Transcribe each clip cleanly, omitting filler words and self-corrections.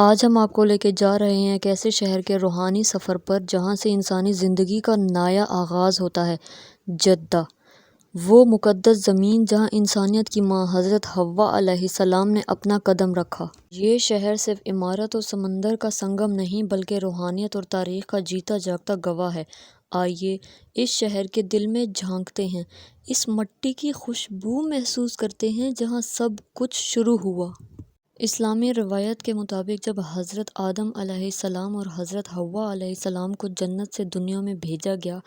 آج ہم آپ کو لے کے جا رہے ہیں ایک ایسے شہر کے روحانی سفر پر جہاں سے انسانی زندگی کا نیا آغاز ہوتا ہے، جدہ، وہ مقدس زمین جہاں انسانیت کی ماں حضرت حوا علیہ السلام نے اپنا قدم رکھا۔ یہ شہر صرف عمارت اور سمندر کا سنگم نہیں بلکہ روحانیت اور تاریخ کا جیتا جاگتا گواہ ہے۔ آئیے اس شہر کے دل میں جھانکتے ہیں، اس مٹی کی خوشبو محسوس کرتے ہیں جہاں سب کچھ شروع ہوا۔ اسلامی روایت کے مطابق جب حضرت آدم علیہ السلام اور حضرت حوا علیہ السلام کو جنت سے دنیا میں بھیجا گیا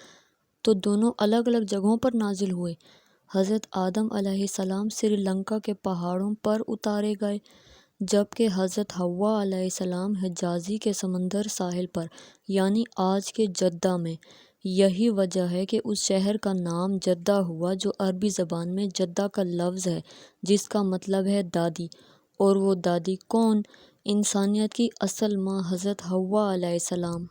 تو دونوں الگ الگ جگہوں پر نازل ہوئے۔ حضرت آدم علیہ السلام سری لنکا کے پہاڑوں پر اتارے گئے جبکہ حضرت حوا علیہ السلام حجاز کے سمندر ساحل پر یعنی آج کے جدہ میں۔ یہی وجہ ہے کہ اس شہر کا نام جدہ ہوا جو عربی زبان میں جدہ کا لفظ ہے جس کا مطلب ہے دادی، اور وہ دادی کون؟ انسانیت کی اصل ماں حضرت حوا علیہ السلام۔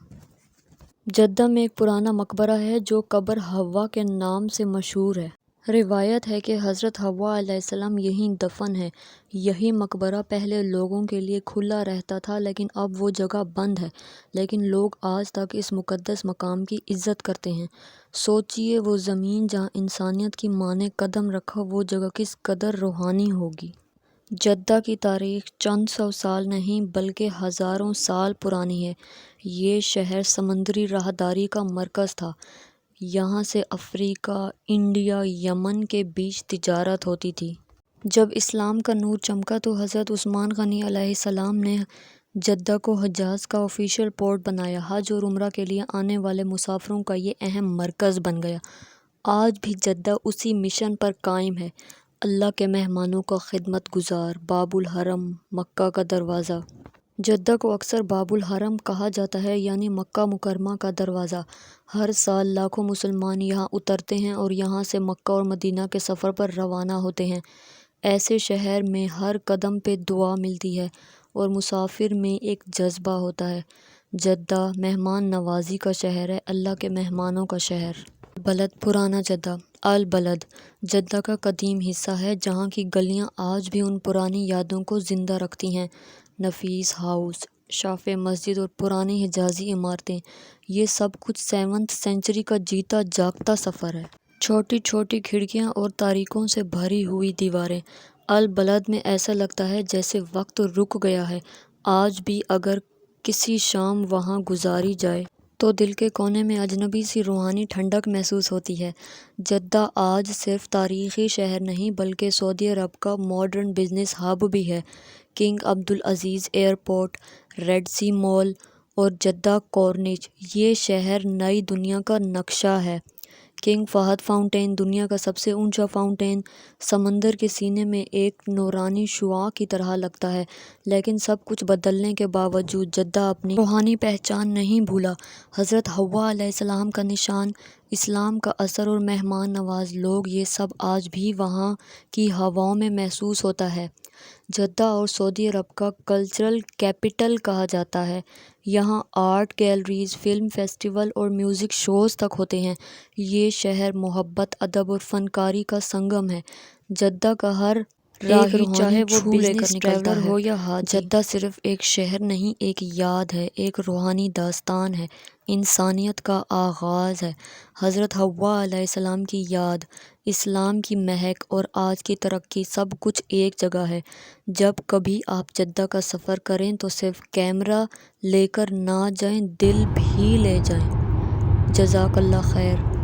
جدہ میں ایک پرانا مقبرہ ہے جو قبر حوا کے نام سے مشہور ہے۔ روایت ہے کہ حضرت حوا علیہ السلام یہیں دفن ہے۔ یہی مقبرہ پہلے لوگوں کے لیے کھلا رہتا تھا لیکن اب وہ جگہ بند ہے، لیکن لوگ آج تک اس مقدس مقام کی عزت کرتے ہیں۔ سوچئے وہ زمین جہاں انسانیت کی ماں نے قدم رکھا، وہ جگہ کس قدر روحانی ہوگی۔ جدہ کی تاریخ چند سو سال نہیں بلکہ ہزاروں سال پرانی ہے۔ یہ شہر سمندری راہداری کا مرکز تھا۔ یہاں سے افریقہ، انڈیا، یمن کے بیچ تجارت ہوتی تھی۔ جب اسلام کا نور چمکا تو حضرت عثمان غنی علیہ السلام نے جدہ کو حجاز کا آفیشل پورٹ بنایا۔ حج اور عمرہ کے لیے آنے والے مسافروں کا یہ اہم مرکز بن گیا۔ آج بھی جدہ اسی مشن پر قائم ہے، اللہ کے مہمانوں کا خدمت گزار۔ باب الحرم، مکہ کا دروازہ۔ جدہ کو اکثر باب الحرم کہا جاتا ہے یعنی مکہ مکرمہ کا دروازہ۔ ہر سال لاکھوں مسلمان یہاں اترتے ہیں اور یہاں سے مکہ اور مدینہ کے سفر پر روانہ ہوتے ہیں۔ ایسے شہر میں ہر قدم پہ دعا ملتی ہے اور مسافر میں ایک جذبہ ہوتا ہے۔ جدہ مہمان نوازی کا شہر ہے، اللہ کے مہمانوں کا شہر۔ البلد، پرانا جدہ۔ البلد جدہ کا قدیم حصہ ہے جہاں کی گلیاں آج بھی ان پرانی یادوں کو زندہ رکھتی ہیں۔ نفیس ہاؤس، شافع مسجد اور پرانی حجازی عمارتیں، یہ سب کچھ 7ویں سینچری کا جیتا جاگتا سفر ہے۔ چھوٹی چھوٹی کھڑکیاں اور تاریکیوں سے بھری ہوئی دیواریں۔ البلد میں ایسا لگتا ہے جیسے وقت رک گیا ہے۔ آج بھی اگر کسی شام وہاں گزاری جائے تو دل کے کونے میں اجنبی سی روحانی ٹھنڈک محسوس ہوتی ہے۔ جدہ آج صرف تاریخی شہر نہیں بلکہ سعودی عرب کا ماڈرن بزنس ہب بھی ہے۔ کنگ عبدالعزیز ایئرپورٹ، ریڈ سی مال اور جدہ کورنیش، یہ شہر نئی دنیا کا نقشہ ہے۔ کنگ فہد فاؤنٹین، دنیا کا سب سے اونچا فاؤنٹین، سمندر کے سینے میں ایک نورانی شعاع کی طرح لگتا ہے، لیکن سب کچھ بدلنے کے باوجود جدہ اپنی روحانی پہچان نہیں بھولا۔ حضرت حوا علیہ السلام کا نشان، اسلام کا اثر اور مہمان نواز لوگ، یہ سب آج بھی وہاں کی ہواؤں میں محسوس ہوتا ہے۔ جدہ اور سعودی عرب کا کلچرل کیپٹل کہا جاتا ہے۔ یہاں آرٹ گیلریز، فلم فیسٹیول اور میوزک شوز تک ہوتے ہیں۔ یہ شہر محبت، ادب اور فنکاری کا سنگم ہے۔ جدہ کا ہر راہی چاہے وہ بزنس ٹریولر ہو یا حاجی، جدہ صرف ایک شہر نہیں، ایک یاد ہے، ایک روحانی داستان ہے، انسانیت کا آغاز ہے۔ حضرت حوا علیہ السلام کی یاد، اسلام کی مہک اور آج کی ترقی، سب کچھ ایک جگہ ہے۔ جب کبھی آپ جدہ کا سفر کریں تو صرف کیمرہ لے کر نہ جائیں، دل بھی لے جائیں۔ جزاک اللہ خیر۔